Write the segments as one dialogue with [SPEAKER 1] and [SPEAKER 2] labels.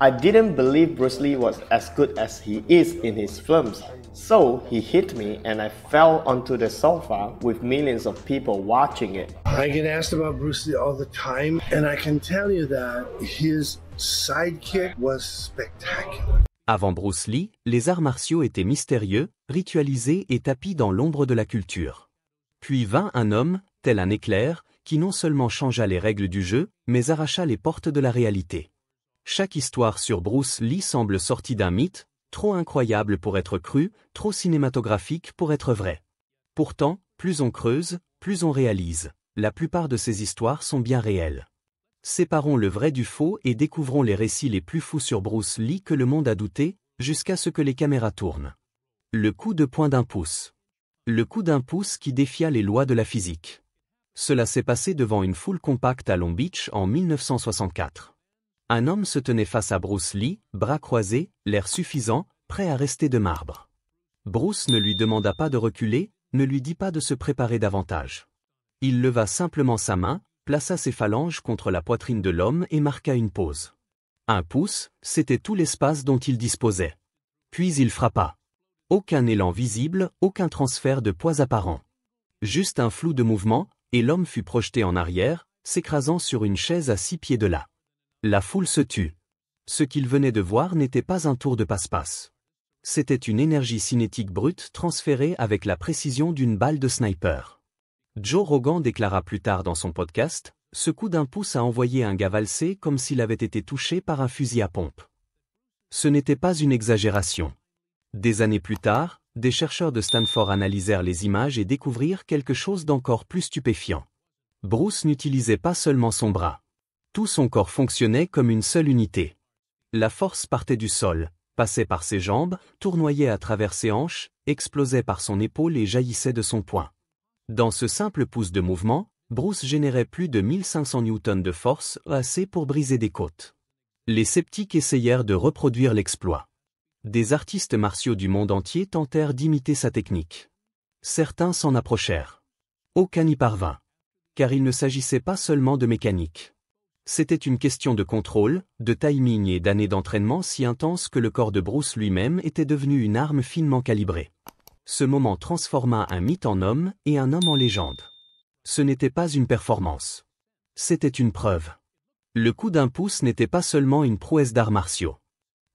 [SPEAKER 1] I didn't believe Bruce Lee was as good as he is in his films. So he hit me and I fell onto the sofa with millions of people watching it.
[SPEAKER 2] I get asked about Bruce Lee all the time, and I can tell you that his sidekick was spectacular.
[SPEAKER 3] Avant Bruce Lee, les arts martiaux étaient mystérieux, ritualisés et tapis dans l'ombre de la culture. Puis vint un homme, tel un éclair, qui non seulement changea les règles du jeu, mais arracha les portes de la réalité. Chaque histoire sur Bruce Lee semble sortie d'un mythe, trop incroyable pour être cru, trop cinématographique pour être vrai. Pourtant, plus on creuse, plus on réalise. La plupart de ces histoires sont bien réelles. Séparons le vrai du faux et découvrons les récits les plus fous sur Bruce Lee que le monde a douté, jusqu'à ce que les caméras tournent. Le coup de poing d'un pouce. Le coup d'un pouce qui défia les lois de la physique. Cela s'est passé devant une foule compacte à Long Beach en 1964. Un homme se tenait face à Bruce Lee, bras croisés, l'air suffisant, prêt à rester de marbre. Bruce ne lui demanda pas de reculer, ne lui dit pas de se préparer davantage. Il leva simplement sa main, plaça ses phalanges contre la poitrine de l'homme et marqua une pause. Un pouce, c'était tout l'espace dont il disposait. Puis il frappa. Aucun élan visible, aucun transfert de poids apparent. Juste un flou de mouvement, et l'homme fut projeté en arrière, s'écrasant sur une chaise à 6 pieds de là. La foule se tut. Ce qu'il venait de voir n'était pas un tour de passe-passe. C'était une énergie cinétique brute transférée avec la précision d'une balle de sniper. Joe Rogan déclara plus tard dans son podcast, « Ce coup d'un pouce a envoyé un gars valser comme s'il avait été touché par un fusil à pompe. » Ce n'était pas une exagération. Des années plus tard, des chercheurs de Stanford analysèrent les images et découvrirent quelque chose d'encore plus stupéfiant. Bruce n'utilisait pas seulement son bras. Tout son corps fonctionnait comme une seule unité. La force partait du sol, passait par ses jambes, tournoyait à travers ses hanches, explosait par son épaule et jaillissait de son poing. Dans ce simple pouce de mouvement, Bruce générait plus de 1500 newtons de force, assez pour briser des côtes. Les sceptiques essayèrent de reproduire l'exploit. Des artistes martiaux du monde entier tentèrent d'imiter sa technique. Certains s'en approchèrent. Aucun n'y parvint. Car il ne s'agissait pas seulement de mécanique. C'était une question de contrôle, de timing et d'années d'entraînement si intenses que le corps de Bruce lui-même était devenu une arme finement calibrée. Ce moment transforma un mythe en homme et un homme en légende. Ce n'était pas une performance. C'était une preuve. Le coup d'un pouce n'était pas seulement une prouesse d'arts martiaux.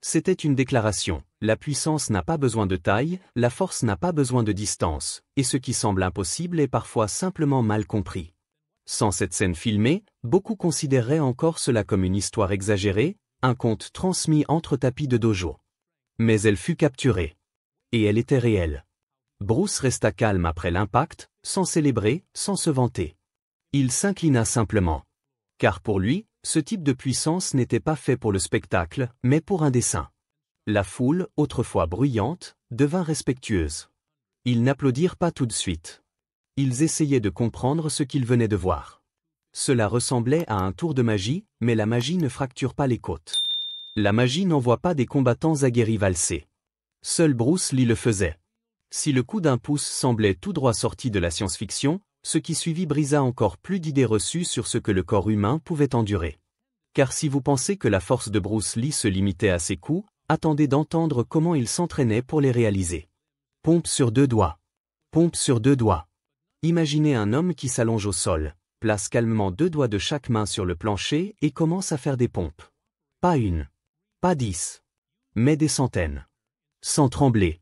[SPEAKER 3] C'était une déclaration. La puissance n'a pas besoin de taille, la force n'a pas besoin de distance, et ce qui semble impossible est parfois simplement mal compris. Sans cette scène filmée, beaucoup considéreraient encore cela comme une histoire exagérée, un conte transmis entre tapis de dojo. Mais elle fut capturée. Et elle était réelle. Bruce resta calme après l'impact, sans célébrer, sans se vanter. Il s'inclina simplement. Car pour lui, ce type de puissance n'était pas fait pour le spectacle, mais pour un dessein. La foule, autrefois bruyante, devint respectueuse. Ils n'applaudirent pas tout de suite. Ils essayaient de comprendre ce qu'ils venaient de voir. Cela ressemblait à un tour de magie, mais la magie ne fracture pas les côtes. La magie n'envoie pas des combattants aguerris valser. Seul Bruce Lee le faisait. Si le coup d'un pouce semblait tout droit sorti de la science-fiction, ce qui suivit brisa encore plus d'idées reçues sur ce que le corps humain pouvait endurer. Car si vous pensez que la force de Bruce Lee se limitait à ses coups, attendez d'entendre comment il s'entraînait pour les réaliser. Pompe sur 2 doigts. Pompe sur 2 doigts. Imaginez un homme qui s'allonge au sol, place calmement 2 doigts de chaque main sur le plancher et commence à faire des pompes. Pas une. Pas 10. Mais des centaines. Sans trembler.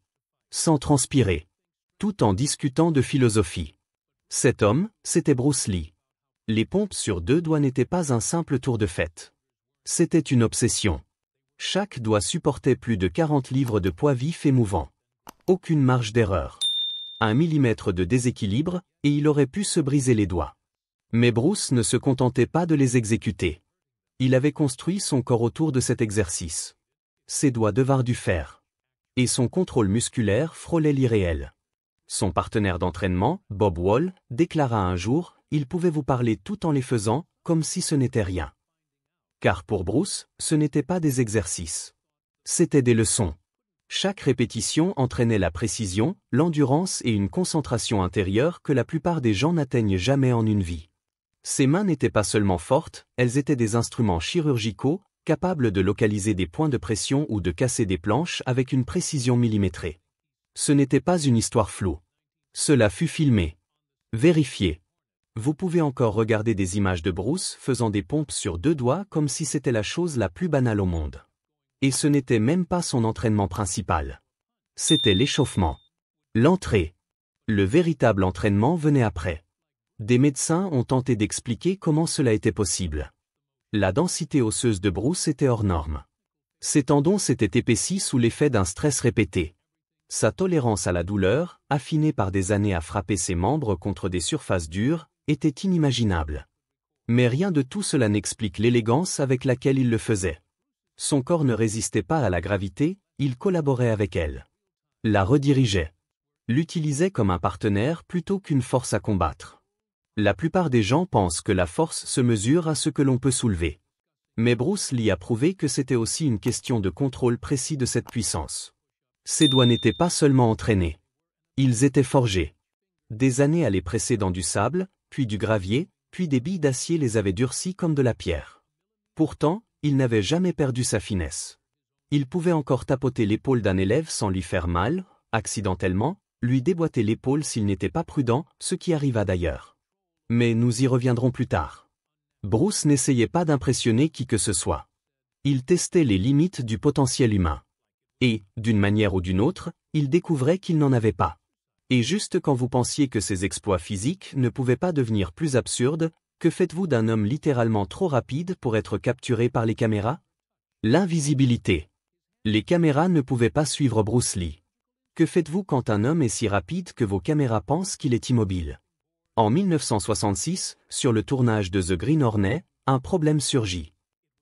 [SPEAKER 3] Sans transpirer. Tout en discutant de philosophie. Cet homme, c'était Bruce Lee. Les pompes sur 2 doigts n'étaient pas un simple tour de fête. C'était une obsession. Chaque doigt supportait plus de 40 livres de poids vif et mouvant. Aucune marge d'erreur. 1 millimètre de déséquilibre, et il aurait pu se briser les doigts. Mais Bruce ne se contentait pas de les exécuter. Il avait construit son corps autour de cet exercice. Ses doigts devinrent du fer. Et son contrôle musculaire frôlait l'irréel. Son partenaire d'entraînement, Bob Wall, déclara un jour, « Il pouvait vous parler tout en les faisant, comme si ce n'était rien. » Car pour Bruce, ce n'étaient pas des exercices. C'étaient des leçons. Chaque répétition entraînait la précision, l'endurance et une concentration intérieure que la plupart des gens n'atteignent jamais en une vie. Ses mains n'étaient pas seulement fortes, elles étaient des instruments chirurgicaux, capable de localiser des points de pression ou de casser des planches avec une précision millimétrée. Ce n'était pas une histoire floue. Cela fut filmé. Vérifié. Vous pouvez encore regarder des images de Bruce faisant des pompes sur 2 doigts comme si c'était la chose la plus banale au monde. Et ce n'était même pas son entraînement principal. C'était l'échauffement. L'entrée. Le véritable entraînement venait après. Des médecins ont tenté d'expliquer comment cela était possible. La densité osseuse de Bruce était hors norme. Ses tendons s'étaient épaissis sous l'effet d'un stress répété. Sa tolérance à la douleur, affinée par des années à frapper ses membres contre des surfaces dures, était inimaginable. Mais rien de tout cela n'explique l'élégance avec laquelle il le faisait. Son corps ne résistait pas à la gravité, il collaborait avec elle. La redirigeait. L'utilisait comme un partenaire plutôt qu'une force à combattre. La plupart des gens pensent que la force se mesure à ce que l'on peut soulever. Mais Bruce Lee a prouvé que c'était aussi une question de contrôle précis de cette puissance. Ses doigts n'étaient pas seulement entraînés. Ils étaient forgés. Des années à les presser dans du sable, puis du gravier, puis des billes d'acier les avaient durcis comme de la pierre. Pourtant, il n'avait jamais perdu sa finesse. Il pouvait encore tapoter l'épaule d'un élève sans lui faire mal, accidentellement, lui déboîter l'épaule s'il n'était pas prudent, ce qui arriva d'ailleurs. Mais nous y reviendrons plus tard. Bruce n'essayait pas d'impressionner qui que ce soit. Il testait les limites du potentiel humain. Et, d'une manière ou d'une autre, il découvrait qu'il n'en avait pas. Et juste quand vous pensiez que ses exploits physiques ne pouvaient pas devenir plus absurdes, que faites-vous d'un homme littéralement trop rapide pour être capturé par les caméras? L'invisibilité. Les caméras ne pouvaient pas suivre Bruce Lee. Que faites-vous quand un homme est si rapide que vos caméras pensent qu'il est immobile? En 1966, sur le tournage de The Green Hornet, un problème surgit.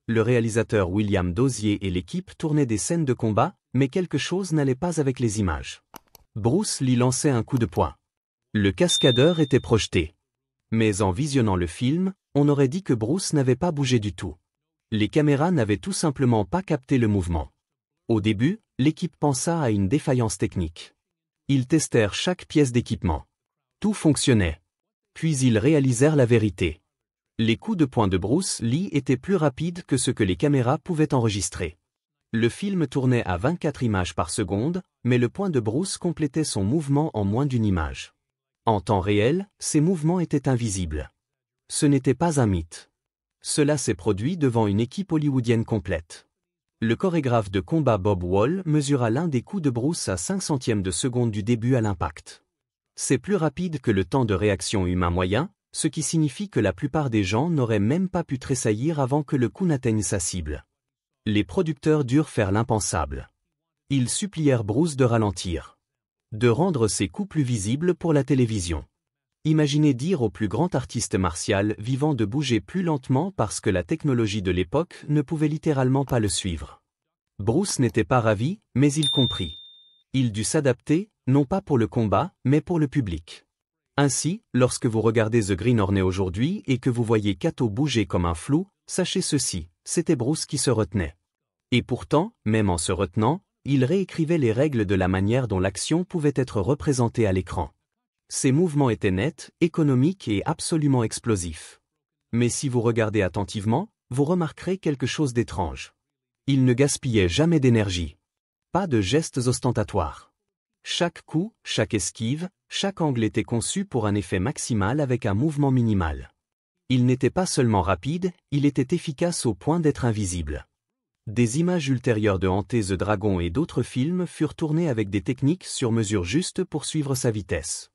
[SPEAKER 3] Le réalisateur William Dozier et l'équipe tournaient des scènes de combat, mais quelque chose n'allait pas avec les images. Bruce Lee lançait un coup de poing. Le cascadeur était projeté. Mais en visionnant le film, on aurait dit que Bruce n'avait pas bougé du tout. Les caméras n'avaient tout simplement pas capté le mouvement. Au début, l'équipe pensa à une défaillance technique. Ils testèrent chaque pièce d'équipement. Tout fonctionnait. Puis ils réalisèrent la vérité. Les coups de poing de Bruce Lee étaient plus rapides que ce que les caméras pouvaient enregistrer. Le film tournait à 24 images par seconde, mais le poing de Bruce complétait son mouvement en moins d'une image. En temps réel, ces mouvements étaient invisibles. Ce n'était pas un mythe. Cela s'est produit devant une équipe hollywoodienne complète. Le chorégraphe de combat Bob Wall mesura l'un des coups de Bruce à 5 centièmes de seconde du début à l'impact. C'est plus rapide que le temps de réaction humain moyen, ce qui signifie que la plupart des gens n'auraient même pas pu tressaillir avant que le coup n'atteigne sa cible. Les producteurs durent faire l'impensable. Ils supplièrent Bruce de ralentir. De rendre ses coups plus visibles pour la télévision. Imaginez dire au plus grand artiste martial vivant de bouger plus lentement parce que la technologie de l'époque ne pouvait littéralement pas le suivre. Bruce n'était pas ravi, mais il comprit. Il dut s'adapter, non pas pour le combat, mais pour le public. Ainsi, lorsque vous regardez The Green Hornet aujourd'hui et que vous voyez Kato bouger comme un flou, sachez ceci, c'était Bruce qui se retenait. Et pourtant, même en se retenant, il réécrivait les règles de la manière dont l'action pouvait être représentée à l'écran. Ses mouvements étaient nets, économiques et absolument explosifs. Mais si vous regardez attentivement, vous remarquerez quelque chose d'étrange. Il ne gaspillait jamais d'énergie. Pas de gestes ostentatoires. Chaque coup, chaque esquive, chaque angle était conçu pour un effet maximal avec un mouvement minimal. Il n'était pas seulement rapide, il était efficace au point d'être invisible. Des images ultérieures de Enter the Dragon et d'autres films furent tournées avec des techniques sur mesure juste pour suivre sa vitesse.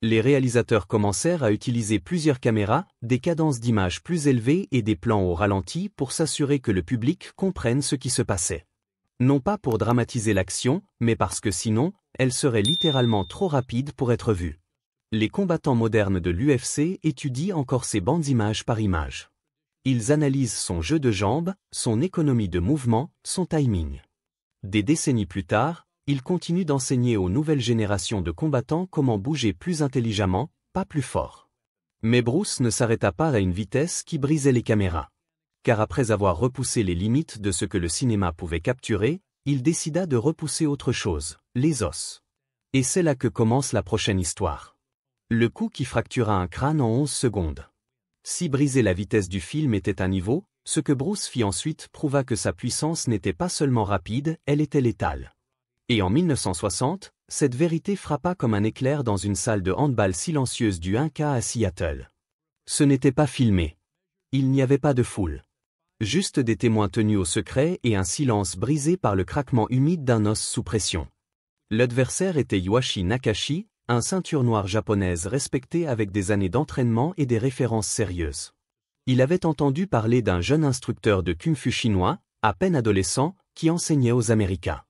[SPEAKER 3] Les réalisateurs commencèrent à utiliser plusieurs caméras, des cadences d'images plus élevées et des plans au ralenti pour s'assurer que le public comprenne ce qui se passait. Non pas pour dramatiser l'action, mais parce que sinon, elle serait littéralement trop rapide pour être vue. Les combattants modernes de l'UFC étudient encore ces bandes images par image. Ils analysent son jeu de jambes, son économie de mouvement, son timing. Des décennies plus tard, ils continuent d'enseigner aux nouvelles générations de combattants comment bouger plus intelligemment, pas plus fort. Mais Bruce ne s'arrêta pas à une vitesse qui brisait les caméras. Car après avoir repoussé les limites de ce que le cinéma pouvait capturer, il décida de repousser autre chose, les os. Et c'est là que commence la prochaine histoire. Le coup qui fractura un crâne en 11 secondes. Si briser la vitesse du film était un niveau, Ce que Bruce fit ensuite prouva que sa puissance n'était pas seulement rapide, elle était létale. Et en 1960, cette vérité frappa comme un éclair dans une salle de handball silencieuse du 1K à Seattle. Ce n'était pas filmé. Il n'y avait pas de foule. Juste des témoins tenus au secret et un silence brisé par le craquement humide d'un os sous pression. L'adversaire était Yuashi Nakashi, un ceinture noire japonaise respectée avec des années d'entraînement et des références sérieuses. Il avait entendu parler d'un jeune instructeur de kung-fu chinois, à peine adolescent, qui enseignait aux Américains.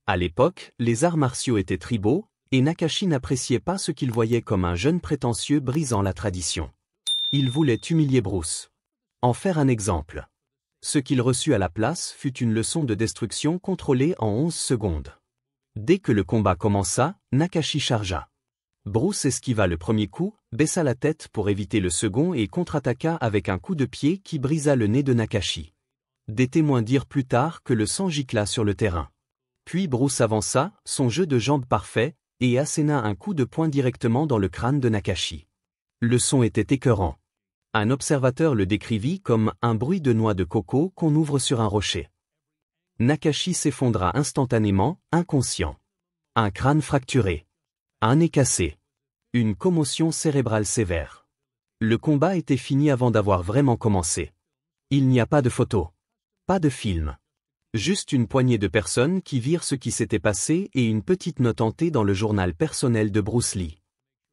[SPEAKER 3] À l'époque, les arts martiaux étaient tribaux, et Nakashi n'appréciait pas ce qu'il voyait comme un jeune prétentieux brisant la tradition. Il voulait humilier Bruce. En faire un exemple. Ce qu'il reçut à la place fut une leçon de destruction contrôlée en 11 secondes. Dès que le combat commença, Nakashi chargea. Bruce esquiva le premier coup, baissa la tête pour éviter le second et contre-attaqua avec un coup de pied qui brisa le nez de Nakashi. Des témoins dirent plus tard que le sang gicla sur le terrain. Puis Bruce avança, son jeu de jambes parfait, et asséna un coup de poing directement dans le crâne de Nakashi. Le son était écœurant. Un observateur le décrivit comme un bruit de noix de coco qu'on ouvre sur un rocher. Nakashi s'effondra instantanément, inconscient. Un crâne fracturé. Un nez cassé. Une commotion cérébrale sévère. Le combat était fini avant d'avoir vraiment commencé. Il n'y a pas de photo. Pas de film. Juste une poignée de personnes qui virent ce qui s'était passé et une petite note hantée dans le journal personnel de Bruce Lee.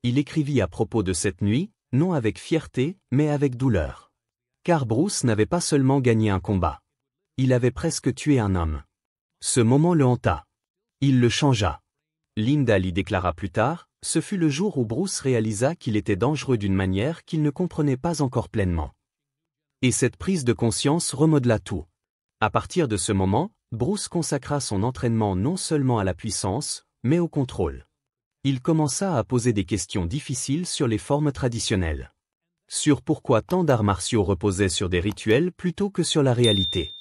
[SPEAKER 3] Il écrivit à propos de cette nuit, non avec fierté, mais avec douleur. Car Bruce n'avait pas seulement gagné un combat. Il avait presque tué un homme. Ce moment le hanta. Il le changea. Linda Lee déclara plus tard, ce fut le jour où Bruce réalisa qu'il était dangereux d'une manière qu'il ne comprenait pas encore pleinement. Et cette prise de conscience remodela tout. À partir de ce moment, Bruce consacra son entraînement non seulement à la puissance, mais au contrôle. Il commença à poser des questions difficiles sur les formes traditionnelles. Sur pourquoi tant d'arts martiaux reposaient sur des rituels plutôt que sur la réalité.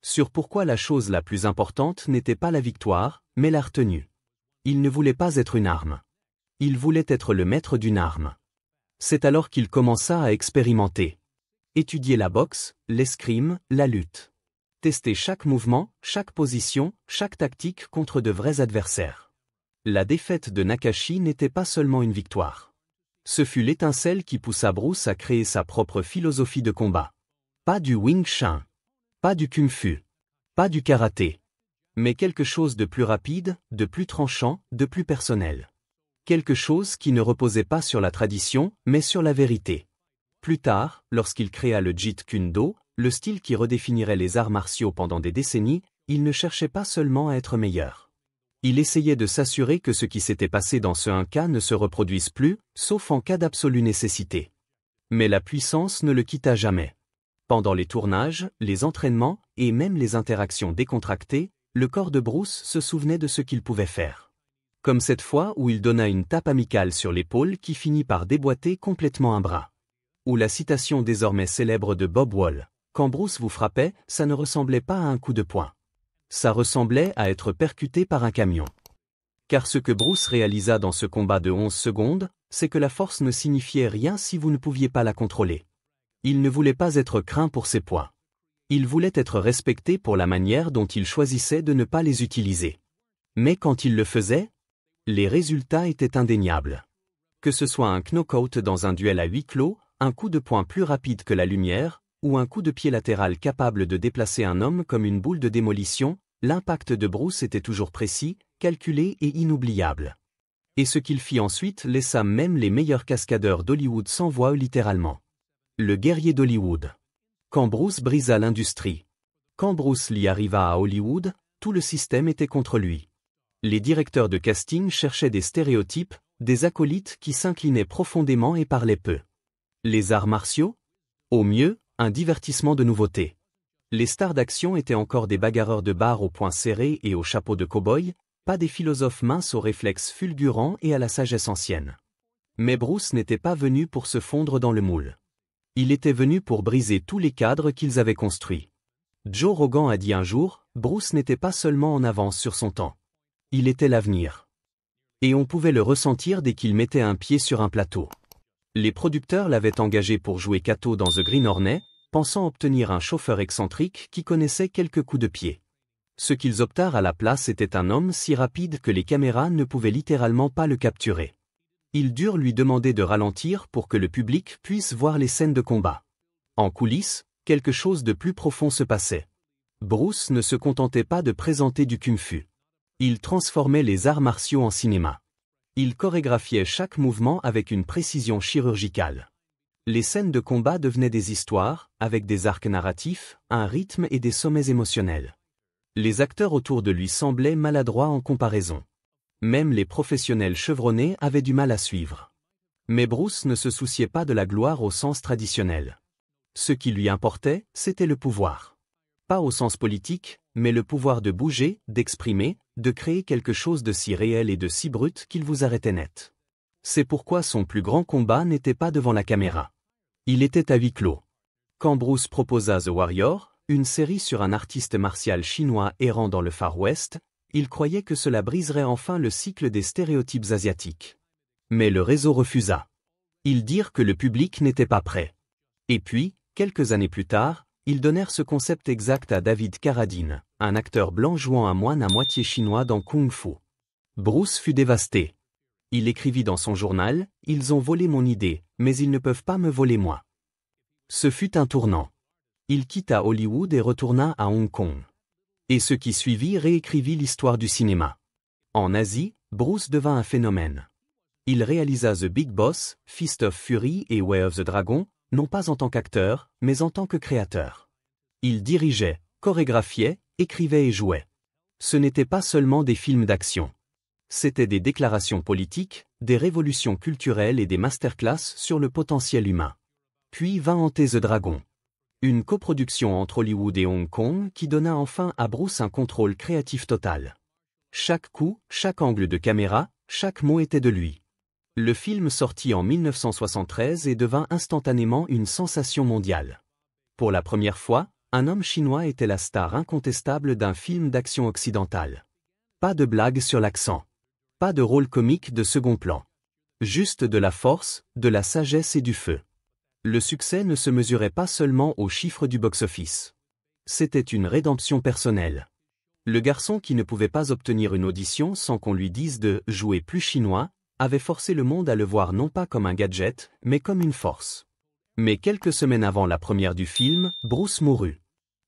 [SPEAKER 3] Sur pourquoi la chose la plus importante n'était pas la victoire, mais la retenue. Il ne voulait pas être une arme. Il voulait être le maître d'une arme. C'est alors qu'il commença à expérimenter. Étudier la boxe, l'escrime, la lutte. Tester chaque mouvement, chaque position, chaque tactique contre de vrais adversaires. La défaite de Nakashi n'était pas seulement une victoire. Ce fut l'étincelle qui poussa Bruce à créer sa propre philosophie de combat. Pas du Wing Chun. Pas du Kung-Fu. Pas du karaté. Mais quelque chose de plus rapide, de plus tranchant, de plus personnel. Quelque chose qui ne reposait pas sur la tradition, mais sur la vérité. Plus tard, lorsqu'il créa le Jeet Kune Do, le style qui redéfinirait les arts martiaux pendant des décennies, il ne cherchait pas seulement à être meilleur. Il essayait de s'assurer que ce qui s'était passé dans ce 1K ne se reproduise plus, sauf en cas d'absolue nécessité. Mais la puissance ne le quitta jamais. Pendant les tournages, les entraînements, et même les interactions décontractées, le corps de Bruce se souvenait de ce qu'il pouvait faire. Comme cette fois où il donna une tape amicale sur l'épaule qui finit par déboîter complètement un bras. Ou la citation désormais célèbre de Bob Wall. Quand Bruce vous frappait, ça ne ressemblait pas à un coup de poing. Ça ressemblait à être percuté par un camion. Car ce que Bruce réalisa dans ce combat de 11 secondes, c'est que la force ne signifiait rien si vous ne pouviez pas la contrôler. Il ne voulait pas être craint pour ses points. Il voulait être respecté pour la manière dont il choisissait de ne pas les utiliser. Mais quand il le faisait, les résultats étaient indéniables. Que ce soit un knockout dans un duel à huis clos, un coup de poing plus rapide que la lumière, ou un coup de pied latéral capable de déplacer un homme comme une boule de démolition, l'impact de Bruce était toujours précis, calculé et inoubliable. Et ce qu'il fit ensuite laissa même les meilleurs cascadeurs d'Hollywood sans voix littéralement. Le guerrier d'Hollywood. Quand Bruce brisa l'industrie. Quand Bruce Lee arriva à Hollywood, tout le système était contre lui. Les directeurs de casting cherchaient des stéréotypes, des acolytes qui s'inclinaient profondément et parlaient peu. Les arts martiaux? Au mieux, un divertissement de nouveauté. Les stars d'action étaient encore des bagarreurs de bar aux poings serrés et aux chapeaux de cow-boy, pas des philosophes minces aux réflexes fulgurants et à la sagesse ancienne. Mais Bruce n'était pas venu pour se fondre dans le moule. Il était venu pour briser tous les cadres qu'ils avaient construits. Joe Rogan a dit un jour, Bruce n'était pas seulement en avance sur son temps. Il était l'avenir. Et on pouvait le ressentir dès qu'il mettait un pied sur un plateau. Les producteurs l'avaient engagé pour jouer Kato dans The Green Hornet, pensant obtenir un chauffeur excentrique qui connaissait quelques coups de pied. Ce qu'ils optèrent à la place était un homme si rapide que les caméras ne pouvaient littéralement pas le capturer. Ils durent lui demander de ralentir pour que le public puisse voir les scènes de combat. En coulisses, quelque chose de plus profond se passait. Bruce ne se contentait pas de présenter du kung-fu. Il transformait les arts martiaux en cinéma. Il chorégraphiait chaque mouvement avec une précision chirurgicale. Les scènes de combat devenaient des histoires, avec des arcs narratifs, un rythme et des sommets émotionnels. Les acteurs autour de lui semblaient maladroits en comparaison. Même les professionnels chevronnés avaient du mal à suivre. Mais Bruce ne se souciait pas de la gloire au sens traditionnel. Ce qui lui importait, c'était le pouvoir. Pas au sens politique, mais le pouvoir de bouger, d'exprimer, de créer quelque chose de si réel et de si brut qu'il vous arrêtait net. C'est pourquoi son plus grand combat n'était pas devant la caméra. Il était à huis clos. Quand Bruce proposa The Warrior, une série sur un artiste martial chinois errant dans le Far West, il croyait que cela briserait enfin le cycle des stéréotypes asiatiques. Mais le réseau refusa. Ils dirent que le public n'était pas prêt. Et puis, quelques années plus tard, ils donnèrent ce concept exact à David Carradine, un acteur blanc jouant un moine à moitié chinois dans Kung Fu. Bruce fut dévasté. Il écrivit dans son journal « Ils ont volé mon idée, mais ils ne peuvent pas me voler moi ». Ce fut un tournant. Il quitta Hollywood et retourna à Hong Kong. Et ce qui suivit réécrivit l'histoire du cinéma. En Asie, Bruce devint un phénomène. Il réalisa The Big Boss, Fist of Fury et Way of the Dragon, non pas en tant qu'acteur, mais en tant que créateur. Il dirigeait, chorégraphiait, écrivait et jouait. Ce n'étaient pas seulement des films d'action. C'étaient des déclarations politiques, des révolutions culturelles et des masterclass sur le potentiel humain. Puis vint hanter The Dragon. Une coproduction entre Hollywood et Hong Kong qui donna enfin à Bruce un contrôle créatif total. Chaque coup, chaque angle de caméra, chaque mot était de lui. Le film sortit en 1973 et devint instantanément une sensation mondiale. Pour la première fois, un homme chinois était la star incontestable d'un film d'action occidental. Pas de blague sur l'accent. Pas de rôle comique de second plan. Juste de la force, de la sagesse et du feu. Le succès ne se mesurait pas seulement aux chiffres du box-office. C'était une rédemption personnelle. Le garçon qui ne pouvait pas obtenir une audition sans qu'on lui dise de « jouer plus chinois » avait forcé le monde à le voir non pas comme un gadget, mais comme une force. Mais quelques semaines avant la première du film, Bruce mourut.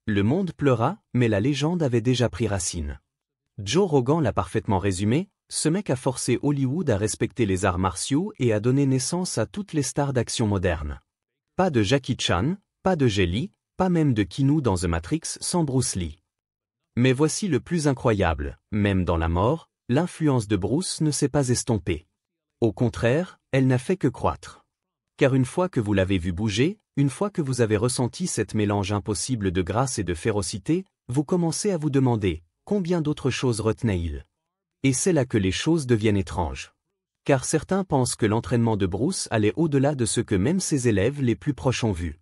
[SPEAKER 3] Le monde pleura, mais la légende avait déjà pris racine. Joe Rogan l'a parfaitement résumé, ce mec a forcé Hollywood à respecter les arts martiaux et à donner naissance à toutes les stars d'action modernes. Pas de Jackie Chan, pas de Jet Li, pas même de Keanu dans The Matrix sans Bruce Lee. Mais voici le plus incroyable, même dans la mort, l'influence de Bruce ne s'est pas estompée. Au contraire, elle n'a fait que croître. Car une fois que vous l'avez vu bouger, une fois que vous avez ressenti cette mélange impossible de grâce et de férocité, vous commencez à vous demander, combien d'autres choses retenait-il ? Et c'est là que les choses deviennent étranges. Car certains pensent que l'entraînement de Bruce allait au-delà de ce que même ses élèves les plus proches ont vu.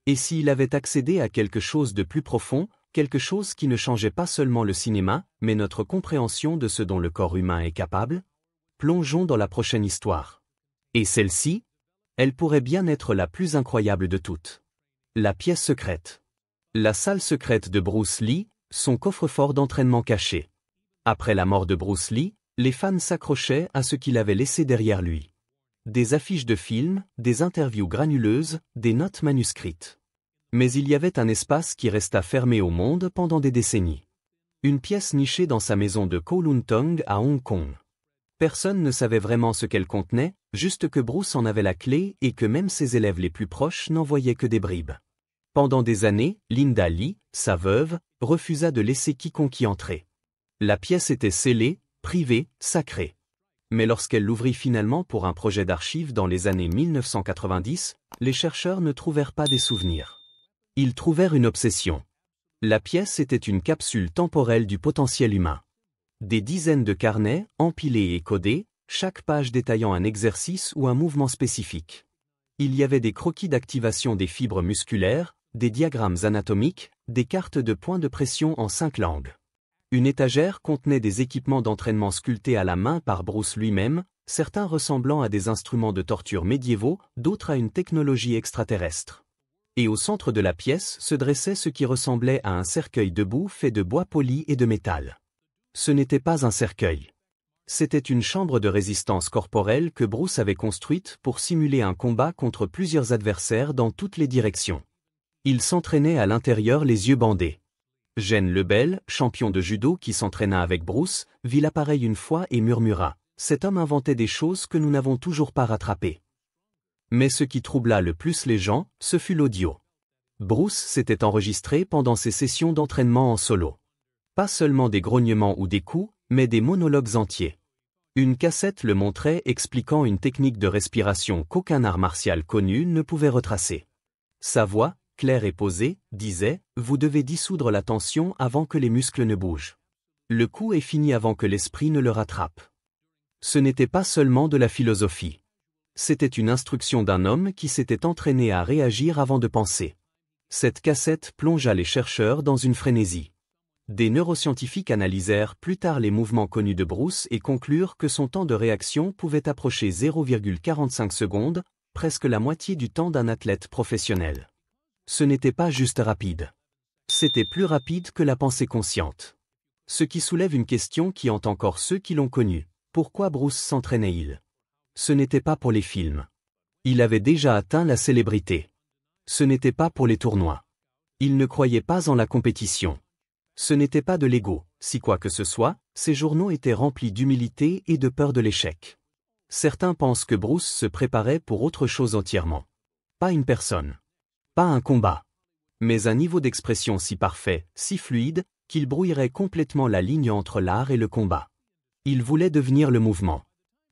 [SPEAKER 3] Et s'il avait accédé à quelque chose de plus profond, quelque chose qui ne changeait pas seulement le cinéma, mais notre compréhension de ce dont le corps humain est capable ? Plongeons dans la prochaine histoire. Et celle-ci, elle pourrait bien être la plus incroyable de toutes. La pièce secrète. La salle secrète de Bruce Lee, son coffre-fort d'entraînement caché. Après la mort de Bruce Lee, les fans s'accrochaient à ce qu'il avait laissé derrière lui. Des affiches de films, des interviews granuleuses, des notes manuscrites. Mais il y avait un espace qui resta fermé au monde pendant des décennies. Une pièce nichée dans sa maison de Kowloon Tong à Hong Kong. Personne ne savait vraiment ce qu'elle contenait, juste que Bruce en avait la clé et que même ses élèves les plus proches n'en voyaient que des bribes. Pendant des années, Linda Lee, sa veuve, refusa de laisser quiconque y entrer. La pièce était scellée, privée, sacrée. Mais lorsqu'elle l'ouvrit finalement pour un projet d'archives dans les années 1990, les chercheurs ne trouvèrent pas des souvenirs. Ils trouvèrent une obsession. La pièce était une capsule temporelle du potentiel humain. Des dizaines de carnets, empilés et codés, chaque page détaillant un exercice ou un mouvement spécifique. Il y avait des croquis d'activation des fibres musculaires, des diagrammes anatomiques, des cartes de points de pression en 5 langues. Une étagère contenait des équipements d'entraînement sculptés à la main par Bruce lui-même, certains ressemblant à des instruments de torture médiévaux, d'autres à une technologie extraterrestre. Et au centre de la pièce se dressait ce qui ressemblait à un cercueil debout fait de bois poli et de métal. Ce n'était pas un cercueil. C'était une chambre de résistance corporelle que Bruce avait construite pour simuler un combat contre plusieurs adversaires dans toutes les directions. Il s'entraînait à l'intérieur les yeux bandés. Gene Lebel, champion de judo qui s'entraîna avec Bruce, vit l'appareil une fois et murmura « Cet homme inventait des choses que nous n'avons toujours pas rattrapées. » Mais ce qui troubla le plus les gens, ce fut l'audio. Bruce s'était enregistré pendant ses sessions d'entraînement en solo. Pas seulement des grognements ou des coups, mais des monologues entiers. Une cassette le montrait expliquant une technique de respiration qu'aucun art martial connu ne pouvait retracer. Sa voix, claire et posée, disait « Vous devez dissoudre la tension avant que les muscles ne bougent. Le coup est fini avant que l'esprit ne le rattrape. » Ce n'était pas seulement de la philosophie. C'était une instruction d'un homme qui s'était entraîné à réagir avant de penser. Cette cassette plongea les chercheurs dans une frénésie. Des neuroscientifiques analysèrent plus tard les mouvements connus de Bruce et conclurent que son temps de réaction pouvait approcher 0,45 secondes, presque la moitié du temps d'un athlète professionnel. Ce n'était pas juste rapide. C'était plus rapide que la pensée consciente. Ce qui soulève une question qui hante encore ceux qui l'ont connu. Pourquoi Bruce s'entraînait-il? Ce n'était pas pour les films. Il avait déjà atteint la célébrité. Ce n'était pas pour les tournois. Il ne croyait pas en la compétition. Ce n'était pas de l'ego, si quoi que ce soit, ses journaux étaient remplis d'humilité et de peur de l'échec. Certains pensent que Bruce se préparait pour autre chose entièrement. Pas une personne. Pas un combat. Mais un niveau d'expression si parfait, si fluide, qu'il brouillerait complètement la ligne entre l'art et le combat. Il voulait devenir le mouvement.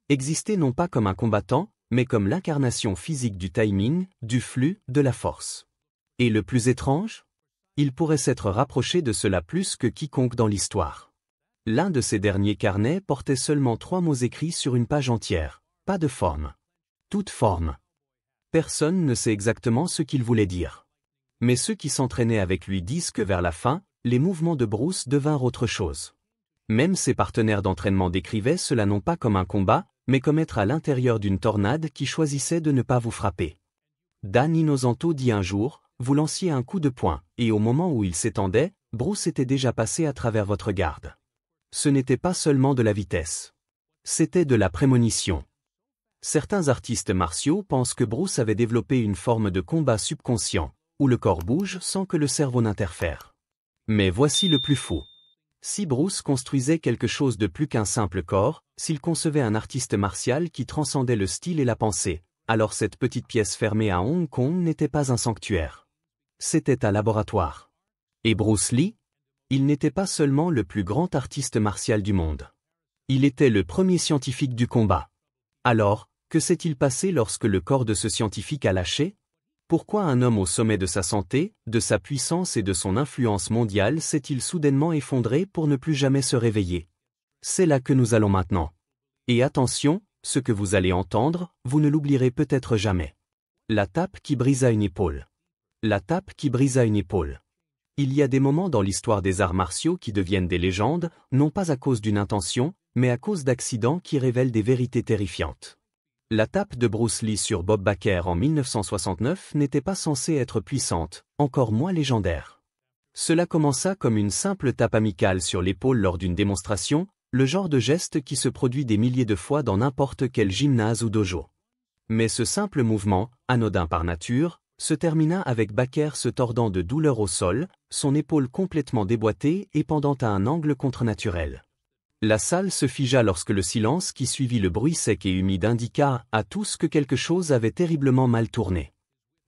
[SPEAKER 3] Exister non pas comme un combattant, mais comme l'incarnation physique du timing, du flux, de la force. Et le plus étrange? Il pourrait s'être rapproché de cela plus que quiconque dans l'histoire. L'un de ces derniers carnets portait seulement 3 mots écrits sur une page entière. Pas de forme. Toute forme. Personne ne sait exactement ce qu'il voulait dire. Mais ceux qui s'entraînaient avec lui disent que vers la fin, les mouvements de Bruce devinrent autre chose. Même ses partenaires d'entraînement décrivaient cela non pas comme un combat, mais comme être à l'intérieur d'une tornade qui choisissait de ne pas vous frapper. Dan Inosanto dit un jour, vous lanciez un coup de poing, et au moment où il s'étendait, Bruce était déjà passé à travers votre garde. Ce n'était pas seulement de la vitesse. C'était de la prémonition. Certains artistes martiaux pensent que Bruce avait développé une forme de combat subconscient, où le corps bouge sans que le cerveau n'interfère. Mais voici le plus fou. Si Bruce construisait quelque chose de plus qu'un simple corps, s'il concevait un artiste martial qui transcendait le style et la pensée, alors cette petite pièce fermée à Hong Kong n'était pas un sanctuaire. C'était un laboratoire. Et Bruce Lee? Il n'était pas seulement le plus grand artiste martial du monde. Il était le premier scientifique du combat. Alors, que s'est-il passé lorsque le corps de ce scientifique a lâché? Pourquoi un homme au sommet de sa santé, de sa puissance et de son influence mondiale s'est-il soudainement effondré pour ne plus jamais se réveiller? C'est là que nous allons maintenant. Et attention, ce que vous allez entendre, vous ne l'oublierez peut-être jamais. La tape qui brisa une épaule. La tape qui brisa une épaule. Il y a des moments dans l'histoire des arts martiaux qui deviennent des légendes, non pas à cause d'une intention, mais à cause d'accidents qui révèlent des vérités terrifiantes. La tape de Bruce Lee sur Bob Baker en 1969 n'était pas censée être puissante, encore moins légendaire. Cela commença comme une simple tape amicale sur l'épaule lors d'une démonstration, le genre de geste qui se produit des milliers de fois dans n'importe quel gymnase ou dojo. Mais ce simple mouvement, anodin par nature, se termina avec Baker se tordant de douleur au sol, son épaule complètement déboîtée et pendant à un angle contre-naturel. La salle se figea lorsque le silence qui suivit le bruit sec et humide indiqua à tous que quelque chose avait terriblement mal tourné.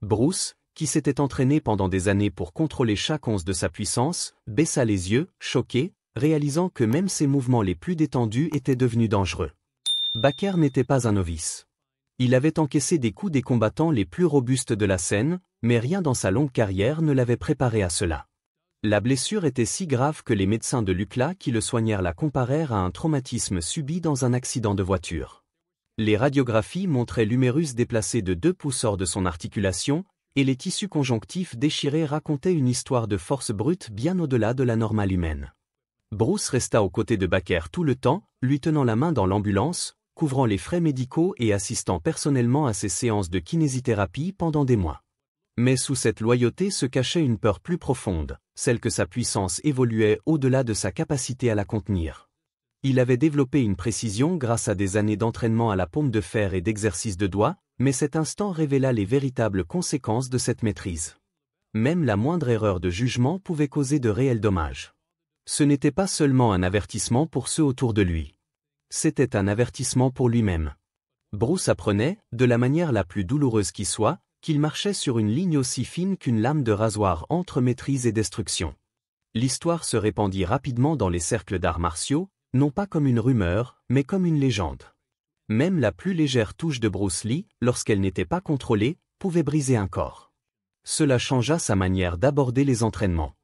[SPEAKER 3] Bruce, qui s'était entraîné pendant des années pour contrôler chaque once de sa puissance, baissa les yeux, choqué, réalisant que même ses mouvements les plus détendus étaient devenus dangereux. Baker n'était pas un novice. Il avait encaissé des coups des combattants les plus robustes de la scène, mais rien dans sa longue carrière ne l'avait préparé à cela. La blessure était si grave que les médecins de l'UCLA qui le soignèrent la comparèrent à un traumatisme subi dans un accident de voiture. Les radiographies montraient l'humérus déplacé de 2 pouces hors de son articulation, et les tissus conjonctifs déchirés racontaient une histoire de force brute bien au-delà de la normale humaine. Bruce resta aux côtés de Baker tout le temps, lui tenant la main dans l'ambulance, couvrant les frais médicaux et assistant personnellement à ses séances de kinésithérapie pendant des mois. Mais sous cette loyauté se cachait une peur plus profonde, celle que sa puissance évoluait au-delà de sa capacité à la contenir. Il avait développé une précision grâce à des années d'entraînement à la paume de fer et d'exercice de doigts, mais cet instant révéla les véritables conséquences de cette maîtrise. Même la moindre erreur de jugement pouvait causer de réels dommages. Ce n'était pas seulement un avertissement pour ceux autour de lui. C'était un avertissement pour lui-même. Bruce apprenait, de la manière la plus douloureuse qui soit, qu'il marchait sur une ligne aussi fine qu'une lame de rasoir entre maîtrise et destruction. L'histoire se répandit rapidement dans les cercles d'arts martiaux, non pas comme une rumeur, mais comme une légende. Même la plus légère touche de Bruce Lee, lorsqu'elle n'était pas contrôlée, pouvait briser un corps. Cela changea sa manière d'aborder les entraînements.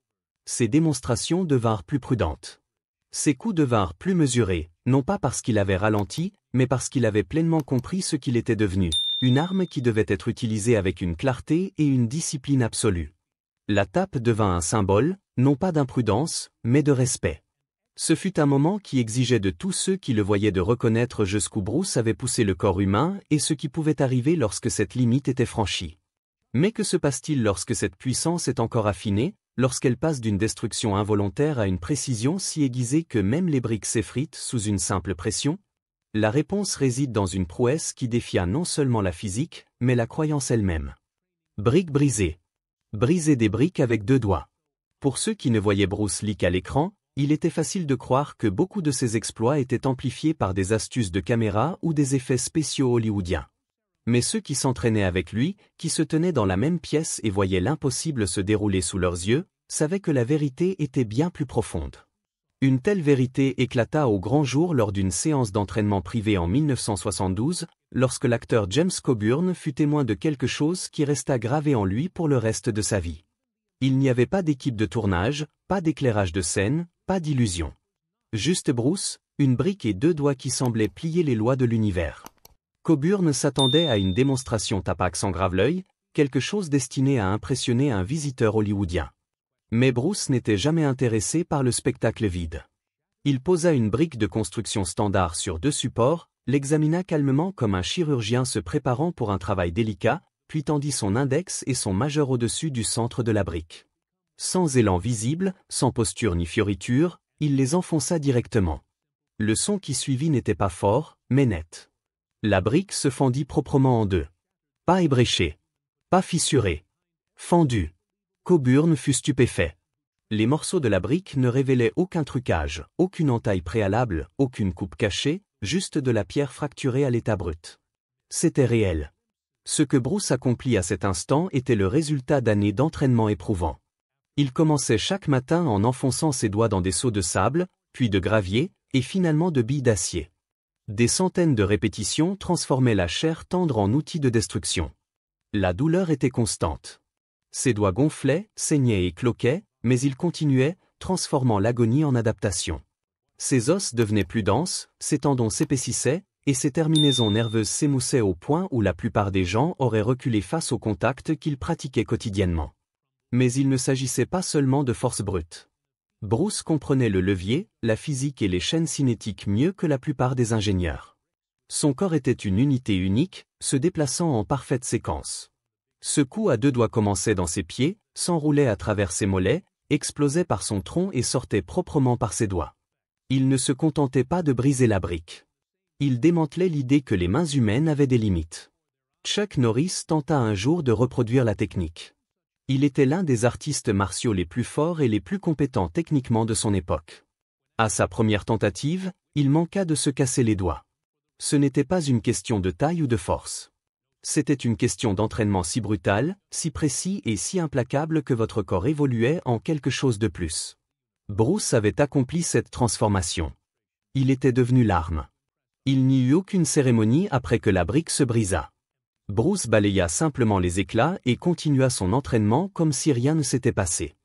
[SPEAKER 3] Ses démonstrations devinrent plus prudentes. Ses coups devinrent plus mesurés, non pas parce qu'il avait ralenti, mais parce qu'il avait pleinement compris ce qu'il était devenu, une arme qui devait être utilisée avec une clarté et une discipline absolue. La tape devint un symbole, non pas d'imprudence, mais de respect. Ce fut un moment qui exigeait de tous ceux qui le voyaient de reconnaître jusqu'où Bruce avait poussé le corps humain et ce qui pouvait arriver lorsque cette limite était franchie. Mais que se passe-t-il lorsque cette puissance est encore affinée, lorsqu'elle passe d'une destruction involontaire à une précision si aiguisée que même les briques s'effritent sous une simple pression? La réponse réside dans une prouesse qui défia non seulement la physique, mais la croyance elle-même. Briques brisées. Briser des briques avec 2 doigts. Pour ceux qui ne voyaient Bruce Lee qu'à l'écran, il était facile de croire que beaucoup de ses exploits étaient amplifiés par des astuces de caméra ou des effets spéciaux hollywoodiens. Mais ceux qui s'entraînaient avec lui, qui se tenaient dans la même pièce et voyaient l'impossible se dérouler sous leurs yeux, savaient que la vérité était bien plus profonde. Une telle vérité éclata au grand jour lors d'une séance d'entraînement privée en 1972, lorsque l'acteur James Coburn fut témoin de quelque chose qui resta gravé en lui pour le reste de sa vie. Il n'y avait pas d'équipe de tournage, pas d'éclairage de scène, pas d'illusion. Juste Bruce, une brique et 2 doigts qui semblaient plier les lois de l'univers. Coburn s'attendait à une démonstration tapac sans grave-l'œil, quelque chose destiné à impressionner un visiteur hollywoodien. Mais Bruce n'était jamais intéressé par le spectacle vide. Il posa une brique de construction standard sur 2 supports, l'examina calmement comme un chirurgien se préparant pour un travail délicat, puis tendit son index et son majeur au-dessus du centre de la brique. Sans élan visible, sans posture ni fioriture, il les enfonça directement. Le son qui suivit n'était pas fort, mais net. La brique se fendit proprement en 2. Pas ébréchée. Pas fissurée. Fendue. Coburn fut stupéfait. Les morceaux de la brique ne révélaient aucun trucage, aucune entaille préalable, aucune coupe cachée, juste de la pierre fracturée à l'état brut. C'était réel. Ce que Bruce accomplit à cet instant était le résultat d'années d'entraînement éprouvant. Il commençait chaque matin en enfonçant ses doigts dans des seaux de sable, puis de gravier, et finalement de billes d'acier. Des centaines de répétitions transformaient la chair tendre en outil de destruction. La douleur était constante. Ses doigts gonflaient, saignaient et cloquaient, mais il continuait, transformant l'agonie en adaptation. Ses os devenaient plus denses, ses tendons s'épaississaient, et ses terminaisons nerveuses s'émoussaient au point où la plupart des gens auraient reculé face au contact qu'il pratiquait quotidiennement. Mais il ne s'agissait pas seulement de force brute. Bruce comprenait le levier, la physique et les chaînes cinétiques mieux que la plupart des ingénieurs. Son corps était une unité unique, se déplaçant en parfaite séquence. Ce coup à 2 doigts commençait dans ses pieds, s'enroulait à travers ses mollets, explosait par son tronc et sortait proprement par ses doigts. Il ne se contentait pas de briser la brique. Il démantelait l'idée que les mains humaines avaient des limites. Chuck Norris tenta un jour de reproduire la technique. Il était l'un des artistes martiaux les plus forts et les plus compétents techniquement de son époque. À sa première tentative, il manqua de se casser les doigts. Ce n'était pas une question de taille ou de force. C'était une question d'entraînement si brutal, si précis et si implacable que votre corps évoluait en quelque chose de plus. Bruce avait accompli cette transformation. Il était devenu l'arme. Il n'y eut aucune cérémonie après que la brique se brisa. Bruce balaya simplement les éclats et continua son entraînement comme si rien ne s'était passé.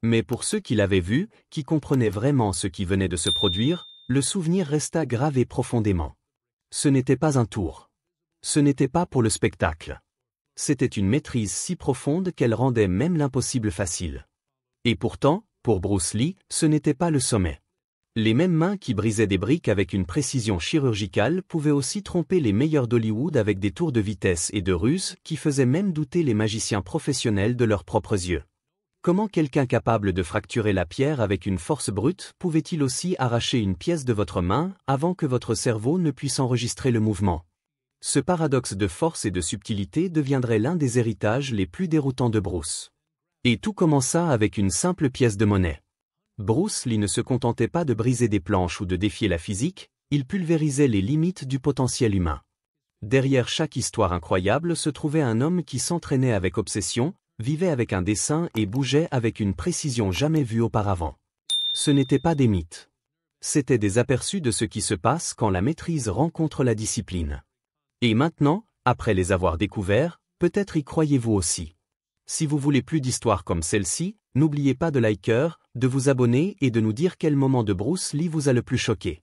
[SPEAKER 3] Mais pour ceux qui l'avaient vu, qui comprenaient vraiment ce qui venait de se produire, le souvenir resta gravé profondément. Ce n'était pas un tour. Ce n'était pas pour le spectacle. C'était une maîtrise si profonde qu'elle rendait même l'impossible facile. Et pourtant, pour Bruce Lee, ce n'était pas le sommet. Les mêmes mains qui brisaient des briques avec une précision chirurgicale pouvaient aussi tromper les meilleurs d'Hollywood avec des tours de vitesse et de ruse qui faisaient même douter les magiciens professionnels de leurs propres yeux. Comment quelqu'un capable de fracturer la pierre avec une force brute pouvait-il aussi arracher une pièce de votre main avant que votre cerveau ne puisse enregistrer le mouvement? Ce paradoxe de force et de subtilité deviendrait l'un des héritages les plus déroutants de Bruce. Et tout commença avec une simple pièce de monnaie. Bruce Lee ne se contentait pas de briser des planches ou de défier la physique, il pulvérisait les limites du potentiel humain. Derrière chaque histoire incroyable se trouvait un homme qui s'entraînait avec obsession, vivait avec un dessein et bougeait avec une précision jamais vue auparavant. Ce n'étaient pas des mythes. C'étaient des aperçus de ce qui se passe quand la maîtrise rencontre la discipline. Et maintenant, après les avoir découverts, peut-être y croyez-vous aussi. Si vous voulez plus d'histoires comme celle-ci, n'oubliez pas de liker, de vous abonner et de nous dire quel moment de Bruce Lee vous a le plus choqué.